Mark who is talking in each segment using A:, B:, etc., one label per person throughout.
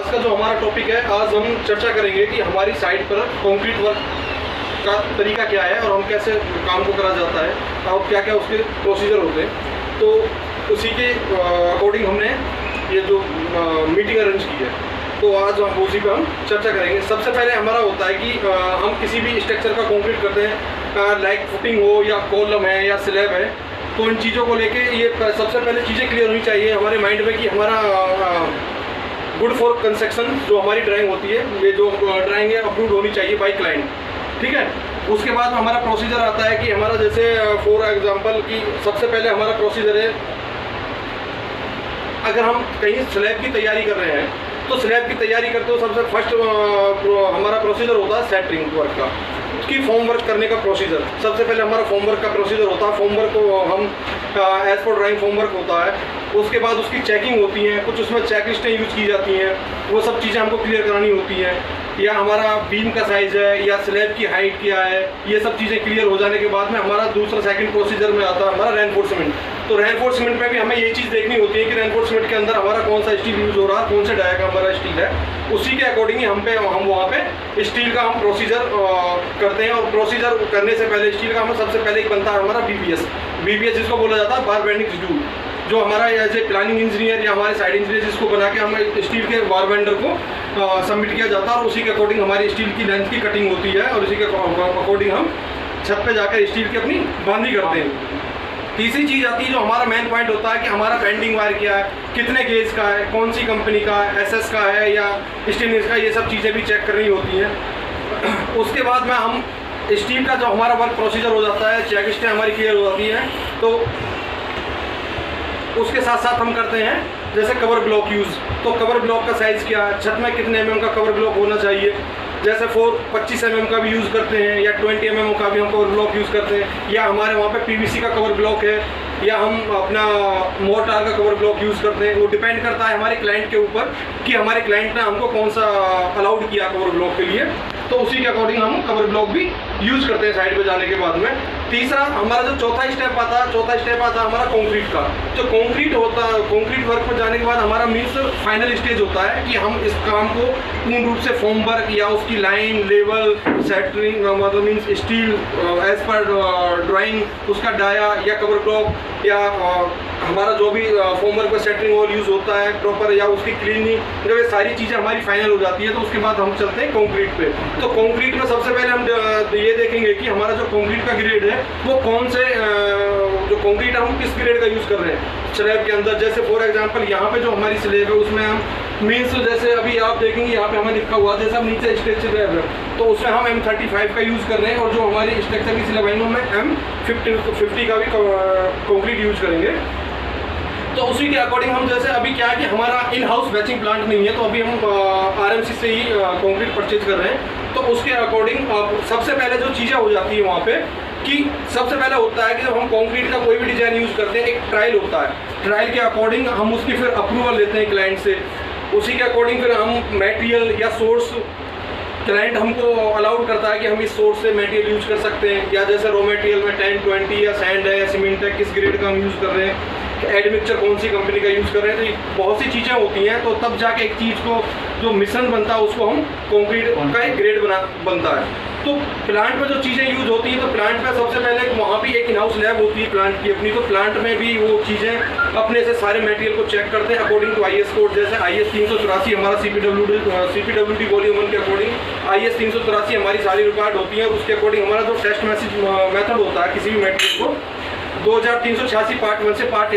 A: आज का जो हमारा टॉपिक है, आज हम चर्चा करेंगे कि हमारी साइट पर कंक्रीट वर्क का तरीका क्या है और हम कैसे काम को करा जाता है और क्या क्या उसके प्रोसीजर होते हैं। तो उसी के अकॉर्डिंग हमने ये जो मीटिंग अरेंज की है, तो आज हम उसी पर हम चर्चा करेंगे। सबसे पहले हमारा होता है कि हम किसी भी स्ट्रक्चर का कंक्रीट करते हैं, लाइक फुटिंग हो या कॉलम है या स्लैब है, तो इन चीज़ों को लेके ये सबसे पहले चीज़ें क्लियर होनी चाहिए हमारे माइंड में कि हमारा गुड फॉर कंस्ट्रक्शन जो हमारी ड्राइंग होती है, ये जो ड्राइंग है अप्रूव होनी चाहिए बाय क्लाइंट, ठीक है। उसके बाद हमारा प्रोसीजर आता है कि हमारा जैसे फॉर एग्जांपल कि सबसे पहले हमारा प्रोसीजर है, अगर हम कहीं स्लैब की तैयारी कर रहे हैं तो स्लैब की तैयारी करते हो सबसे फर्स्ट हमारा प्रोसीजर होता है सेटरिंग वर्क का, उसकी फॉर्म वर्क करने का प्रोसीजर। सबसे पहले हमारा फॉर्म वर्क का प्रोसीजर होता है, फॉर्म वर्क को हम as per drawing form work होता है। उसके बाद उसकी चेकिंग होती है, कुछ उसमें चेकलिस्टें यूज की जाती हैं, वो सब चीज़ें हमको क्लियर करानी होती हैं। या हमारा बीम का साइज़ है या स्लैब की हाइट क्या है, ये सब चीज़ें क्लियर हो जाने के बाद में हमारा दूसरा सेकंड प्रोसीजर में आता है हमारा रेनफोर्समेंट। तो रेनफोर्समेंट में भी हमें ये चीज़ देखनी होती है कि रेनफोर्समेंट के अंदर हमारा कौन सा स्टील यूज़ हो रहा है, कौन से डाया का हमारा स्टील है, उसी के अकॉर्डिंग ही हम वहाँ पे स्टील का हम प्रोसीजर करते हैं। और प्रोसीजर करने से पहले स्टील का हमें सबसे पहले एक बनता है हमारा बीपीएस जिसको बोला जाता है बार बेंडिंग शेड्यूल, जो हमारा एज ए प्लानिंग इंजीनियर या हमारे साइड इंजीनियर जिसको बना के हमें स्टील के बार बेंडर को सबमिट किया जाता है, और उसी के अकॉर्डिंग हमारी स्टील की लेंथ की कटिंग होती है और उसी के अकॉर्डिंग हम छत पे जाकर स्टील की अपनी बांधी करते हैं। तीसरी चीज़ आती है जो हमारा मेन पॉइंट होता है कि हमारा बेंडिंग वायर क्या है, कितने गेज का है, कौन सी कंपनी का है, एसएस का है या स्टेनलेस का, ये सब चीज़ें भी चेक करनी होती हैं। उसके बाद में हम स्टील का जो हमारा वर्क प्रोसीजर हो जाता है, चेकलिस्टें हमारी क्लियर हो जाती हैं, तो उसके साथ साथ हम करते हैं जैसे कवर ब्लॉक यूज़। तो कवर ब्लॉक का साइज़ क्या है, छत में कितने mm का कवर ब्लॉक होना चाहिए, जैसे 25 mm का भी यूज़ करते हैं या 20 mm का भी हम कवर ब्लॉक यूज़ करते हैं, या हमारे वहाँ पे पीवीसी का कवर ब्लॉक है या हम अपना मोर्टार का कवर ब्लॉक यूज़ करते हैं। वो डिपेंड करता है हमारे क्लाइंट के ऊपर कि हमारे क्लाइंट ने हमको कौन सा अलाउड किया कवर ब्लॉक के लिए, तो उसी के अकॉर्डिंग हम कवर ब्लॉक भी यूज़ करते हैं साइड पे जाने के बाद में। तीसरा हमारा जो चौथा स्टेप आता है हमारा कंक्रीट का। जो कंक्रीट होता है, कंक्रीट वर्क पर जाने के बाद हमारा मीन्स फाइनल स्टेज होता है कि हम इस काम को पूर्ण रूप से फॉर्म वर्क या उसकी लाइन लेवल सेटरिंग मतलब means steel as per drawing, उसका डाया या कवर ब्लॉक या हमारा जो भी फॉर्म वर्क पर सेटरिंग और यूज़ होता है प्रॉपर, या उसकी क्लीनिंग, जब ये सारी चीज़ें हमारी फाइनल हो जाती है तो उसके बाद हम चलते हैं कंक्रीट पे। तो कंक्रीट में सबसे पहले हम ये देखेंगे कि हमारा जो कंक्रीट का ग्रेड है वो कौन से जो कंक्रीट हम किस ग्रेड का यूज़ कर रहे हैं स्लैब के अंदर। जैसे फॉर एग्जांपल यहाँ पे जो हमारी स्लैब है उसमें हम मीन्स जैसे अभी आप देखेंगे यहाँ पे हमें लिखा हुआ जैसे हम नीचे स्ट्रक्चर स्लैब है तो उसमें हम M35 का यूज़ कर रहे हैं, और जो हमारी स्ट्रक्चर की स्लैब है हम M50 का भी कंक्रीट यूज़ करेंगे। तो उसी के अकॉर्डिंग हम जैसे अभी क्या है कि हमारा इन हाउस बैचिंग प्लांट नहीं है, तो अभी हम RMC से ही कंक्रीट परचेज कर रहे हैं। तो उसके अकॉर्डिंग सबसे पहले जो चीज़ें हो जाती है वहाँ पे कि सबसे पहले होता है कि जब हम कंक्रीट का कोई भी डिज़ाइन यूज़ करते हैं एक ट्रायल होता है, ट्रायल के अकॉर्डिंग हम उसकी फिर अप्रूवल लेते हैं क्लाइंट से। उसी के अकॉर्डिंग फिर हम मटेरियल या सोर्स क्लाइंट हमको अलाउड करता है कि हम इस सोर्स से मटेरियल यूज़ कर सकते हैं, या जैसे रॉ मटेरियल में 10-20 या सैंड है या सीमेंट है, किस ग्रेड का हम यूज़ कर रहे हैं, एड मिक्सचर कौन सी कंपनी का यूज़ कर रहे हैं। तो बहुत सी चीज़ें होती हैं, तो तब जाके एक चीज़ को जो मिश्रण बनता है उसको हम कंक्रीट का एक ग्रेड बनता है। तो प्लांट में जो चीज़ें यूज़ होती हैं, तो प्लांट में सबसे पहले वहाँ भी एक इन हाउस लैब होती है प्लांट की अपनी, तो प्लांट में भी वो चीज़ें अपने से सारे मटेरियल को चेक करते हैं अकॉर्डिंग टू IS कोड। जैसे IS 384 हमारा CPWD वॉल्यूम 1 के अकॉर्डिंग IS 384 हमारी सारी रिकॉर्ड होती है, और उसके अकॉर्डिंग हमारा जो टेस्ट मेथड होता है किसी भी मटेरियल को 2386 पार्ट 1 से पार्ट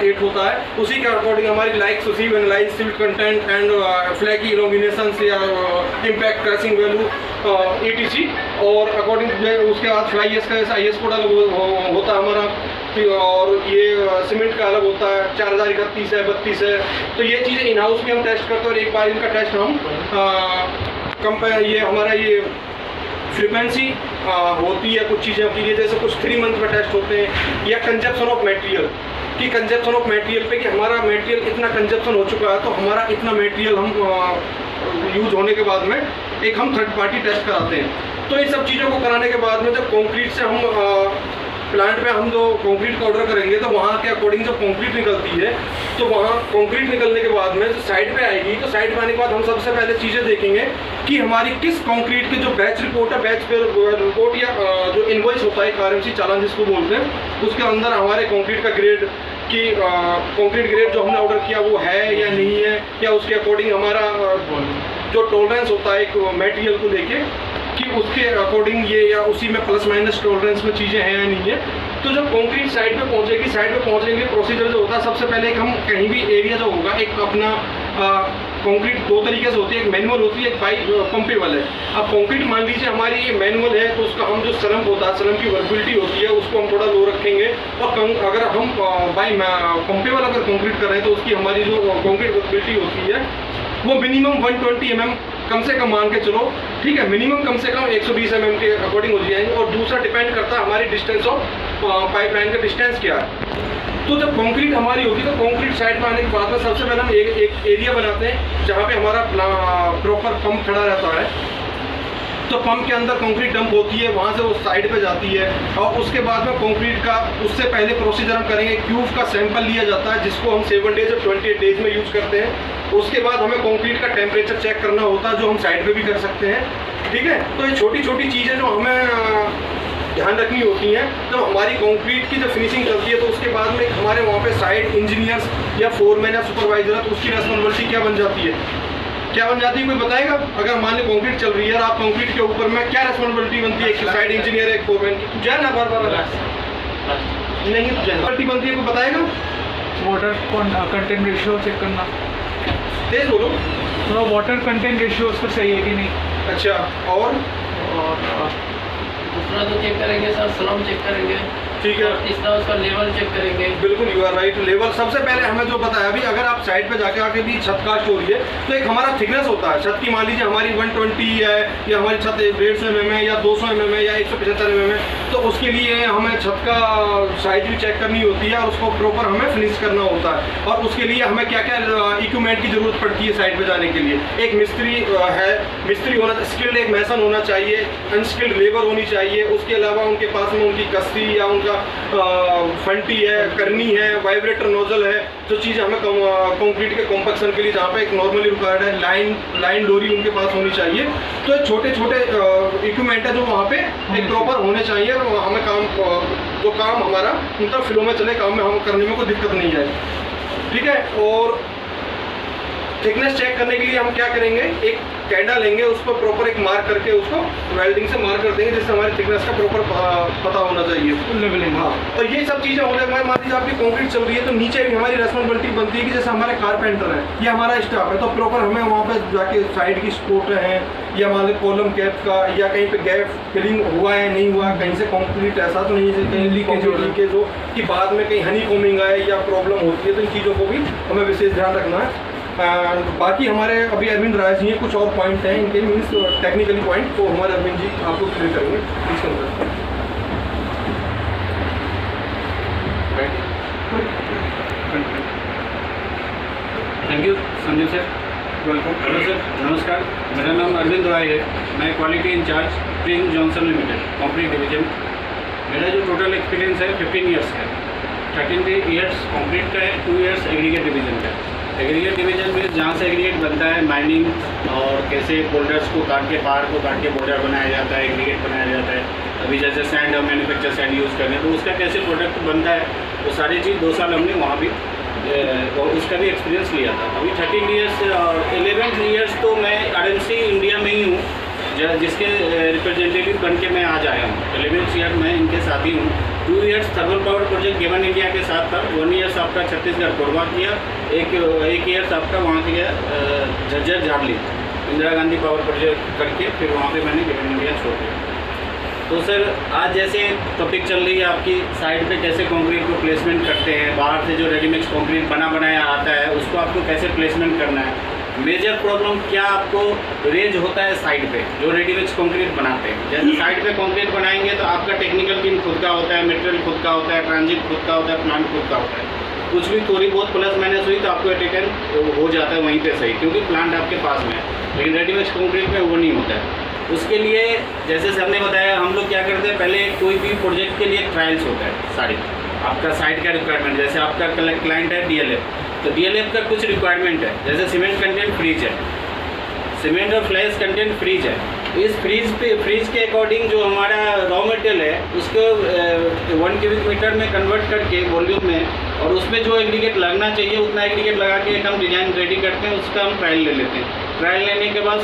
A: 8 होता है, उसी के अकॉर्डिंग हमारी likes receive analyse silt content and flaggy illumination या इम्पैक्ट क्रैशिंग वैल्यू ETC, और अकॉर्डिंग उसके बाद फ्लाई एस का IS कोड अलग होता है हमारा, और ये सीमेंट का अलग होता है 4031 है 32 है। तो ये चीज़ें इन हाउस में हम टेस्ट करते हैं, और एक बार इनका टेस्ट हम ये हमारा ये फ्रीक्वेंसी होती है कुछ चीज़ों के लिए, जैसे कुछ 3 मंथ में टेस्ट होते हैं, या कंजप्शन ऑफ मटेरियल कि कंजप्शन ऑफ मटेरियल पे कि हमारा मटेरियल इतना कंजप्शन हो चुका है तो हमारा इतना मटेरियल हम यूज होने के बाद में एक हम थर्ड पार्टी टेस्ट कराते हैं। तो इन सब चीज़ों को कराने के बाद में जब कंक्रीट से हम प्लांट पे हम जो कंक्रीट का ऑर्डर करेंगे तो वहाँ के अकॉर्डिंग जब कंक्रीट निकलती है तो वहाँ कंक्रीट निकलने के बाद में जो साइड पे आएगी, तो साइड पे आने के बाद हम सबसे पहले चीज़ें देखेंगे कि हमारी किस कंक्रीट के जो बैच रिपोर्ट है, बैच रिपोर्ट या जो इनवॉइस होता है आरएमसी चालान जिसको बोलते हैं, उसके अंदर हमारे कंक्रीट का ग्रेड कि कंक्रीट ग्रेड जो हमने ऑर्डर किया वो है या नहीं है, या उसके अकॉर्डिंग हमारा जो टॉलरेंस होता है एक मटेरियल को लेके कि उसके अकॉर्डिंग ये या उसी में प्लस माइनस टॉलरेंस में चीज़ें हैं या नहीं है। तो जब कंक्रीट साइड पे पहुंचेगी, साइड पे पहुंचने के लिए प्रोसीजर जो होता है, सबसे पहले हम कहीं भी एरिया जो होगा, एक अपना कंक्रीट दो तरीके से होती है, एक मैनुअल होती है, एक बाई पंपेबल है। अब कंक्रीट मान लीजिए हमारी ये मैनुअल है तो उसका हम जो स्लम होता है, स्लम की वर्बिलिटी होती है उसको हम थोड़ा लो रखेंगे, और अगर हम बाई पंपेबल अगर कंक्रीट कर रहे हैं तो उसकी हमारी जो कंक्रीट वर्बिलिटी होती है वो मिनिमम 120 mm कम से कम मान के चलो, ठीक है, मिनिमम कम से कम 120 mm के अकॉर्डिंग हो जाएंगे। और दूसरा डिपेंड करता है हमारी डिस्टेंस ऑफ पाइपलाइन का डिस्टेंस क्या है। तो जब कंक्रीट हमारी होगी तो कंक्रीट साइड में आने के बाद में सबसे पहले हम एक एरिया बनाते हैं जहाँ पे हमारा प्रॉपर पंप खड़ा रहता है। तो पंप के अंदर कंक्रीट डंप होती है, वहाँ से वो साइड पे जाती है, और उसके बाद में कंक्रीट का उससे पहले प्रोसीजर हम करेंगे, क्यूब का सैंपल लिया जाता है जिसको हम 7 डेज और 28 डेज में यूज़ करते हैं। उसके बाद हमें कंक्रीट का टेम्परेचर चेक करना होता है जो हम साइड पे भी कर सकते हैं, ठीक है। तो ये छोटी छोटी चीज़ें जो हमें ध्यान रखनी होती हैं जब हमारी कंक्रीट की जब फिनिशिंग चलती है। तो उसके बाद में हमारे वहाँ पे साइड इंजीनियर्स या फोरमैन या सुपरवाइजर है तो उसकी रेस्पॉन्सिबिलिटी क्या बन जाती है, क्या बन जाती है, कोई बताएगा? अगर मान लो कंक्रीट चल रही है और आप कंक्रीट के ऊपर में क्या रेस्पॉन्सिबिलिटी बनती है, एक साइड इंजीनियर एक फोरमैन की, जाए ना बार बार नहीं रेस्पॉन्सिबिलिटी बनती है, कोई बताएगा?
B: वाटर कंटेंट रेशियो चेक करना,
A: तेज बोलो।
B: थोड़ा वाटर कंटेंट रेशियो उस पर सही है कि नहीं।
A: अच्छा, और
C: दूसरा तो चेक करेंगे सर, स्लम चेक करेंगे,
A: ठीक है।
C: और तीसरा उसका लेवल चेक करेंगे।
A: बिल्कुल यू आर राइट। लेवल सबसे पहले हमें जो बताया अभी, अगर आप साइड पे जाके आके भी छत कास्ट हो रही है तो एक हमारा थिकनेस होता है छत की, मान लीजिए हमारी 120 है या हमारी छत 150 mm है या 200 mm है या 175 mm है, तो उसके लिए हमें छत का साइज भी चेक करनी होती है और उसको प्रॉपर हमें फिनिश करना होता है। और उसके लिए हमें क्या क्या इक्विपमेंट की जरूरत पड़ती है साइड पे जाने के लिए। एक मिस्त्री है, मिस्त्री होना स्किल्ड, एक मैसन होना चाहिए, अनस्किल्ड लेबर होनी चाहिए, उसके अलावा उनके पास में उनकी कस्ती या उनका फंटी है, करनी है, वाइब्रेटर नोजल है, जो चीज़ हमें कंक्रीट के कॉम्पैक्शन के लिए जहाँ पे एक नॉर्मली रिक्वायर्ड है, लाइन डोरी उनके पास होनी चाहिए। तो छोटे छोटे इक्विपमेंट है जो वहाँ पे एक प्रॉपर होने चाहिए और हमें जो काम हमारा मतलब फ्लो में चले, काम में हम करने में कोई दिक्कत नहीं आए, ठीक है। और थिकनेस चेक करने के लिए हम क्या करेंगे, एक कैंडा लेंगे, उस पर प्रॉपर एक मार्क करके उसको वेल्डिंग से मार्क कर देंगे जिससे हमारी थिकनेस का प्रॉपर पता होना चाहिए, लेवलिंग। हाँ, और ये सब चीज़ें होने के बाद मान लीजिए आपकी कंक्रीट चल रही है तो नीचे भी हमारी रेस्पॉन्सिबिलिटी बनती है कि जैसे हमारे कारपेंटर हैं या हमारा स्टाफ है तो प्रॉपर हमें वहाँ पर जाके साइड की सपोर्ट हैं या मान लो कॉलम गैप का या कहीं पे गैप फिलिंग हुआ है नहीं हुआ, कहीं से कंक्रीट ऐसा तो नहीं है कहीं लीकेज हो कि बाद में कहीं हनी कोमिंग आए या प्रॉब्लम होती है, तो इन चीज़ों को भी हमें विशेष ध्यान रखना है। बाकी हमारे अभी अरविंद राय जी हैं, कुछ और पॉइंट हैं इनके मीन्स टेक्निकली पॉइंट, तो हमारे अरविंद जी आपको क्लियर करेंगे please.
D: Thank you Sanjay sir, welcome. Hello sir, नमस्कार, मेरा नाम अरविंद राय है, मैं quality incharge Prince Johnson Limited concrete division. मेरा जो टोटल एक्सपीरियंस है 15 ईयर्स का है। 13 ईयर्स कंक्रीट का है, 2 ईयर्स एग्रीगेट डिवीजन का है। एग्रीगेट डिवीजन में जहाँ से एग्रीगेट बनता है, माइनिंग और कैसे बोल्डर्स को काट के, पहाड़ को काट के बोल्डर बनाया जाता है, एग्रीगेट बनाया जाता है। अभी जैसे सैंड और मैन्युफैक्चर सैंड यूज़ कर रहे हैं तो उसका कैसे प्रोडक्ट बनता है, वो सारी चीज़ 2 साल हमने वहाँ भी उसका भी एक्सपीरियंस लिया था। अभी 13 ईयर्स और 11 ईयर्स तो मैं आरएमसी इंडिया में ही हूँ, जिसके रिप्रेजेंटेटिव बन के मैं आज आया हूँ। 11 ईयर मैं इनके साथ ही हूँ। 2 years thermal power project given India के साथ था। 1 ईयर्स आपका छत्तीसगढ़ कोरबा किया, एक ईयर्स आपका वहाँ किया झज्जर झारली इंदिरा गांधी पावर प्रोजेक्ट करके, फिर वहाँ पे मैंने गिवन इंडिया छोड़ दिया। तो सर आज जैसे टॉपिक चल रही है आपकी, साइड पे कैसे कंक्रीट को प्लेसमेंट करते हैं, बाहर से जो रेडीमेड कंक्रीट बना बनाया आता है उसको आपको कैसे प्लेसमेंट करना है। मेजर प्रॉब्लम क्या आपको रेंज होता है साइड पे जो रेडीमेड कंक्रीट बनाते हैं। जैसे साइड पे कंक्रीट बनाएंगे तो आपका टेक्निकल टीम खुद का होता है, मटेरियल खुद का होता है, ट्रांजिट खुद का होता है, प्लांट खुद का होता है। कुछ भी थोड़ी बहुत प्लस माइनस हुई तो आपको एटेकन हो जाता है वहीं पे सही, क्योंकि प्लांट आपके पास में है। लेकिन रेडीमेड कंक्रीट में वो नहीं होता है। उसके लिए जैसे सर ने बताया, हम लोग क्या करते हैं, पहले कोई भी प्रोजेक्ट के लिए ट्रायल्स होता है सारे, आपका साइट का रिक्वायरमेंट, जैसे आपका क्लाइंट है DLF, तो DLF का कुछ रिक्वायरमेंट है, जैसे सीमेंट कंटेंट फ्रीज है, सीमेंट और फ्लैश कंटेंट फ्रीज है। इस फ्रीज के अकॉर्डिंग जो हमारा रॉ मटेरियल है उसको 1 क्यूबिक मीटर में कन्वर्ट करके वॉल्यूम में, और उसमें जो एग्रीगेट लगना चाहिए उतना एग्रीगेट लगा के एक हम डिज़ाइन रेडी करते हैं, उसका हम ट्रायल ले लेते हैं। ट्रायल लेने के बाद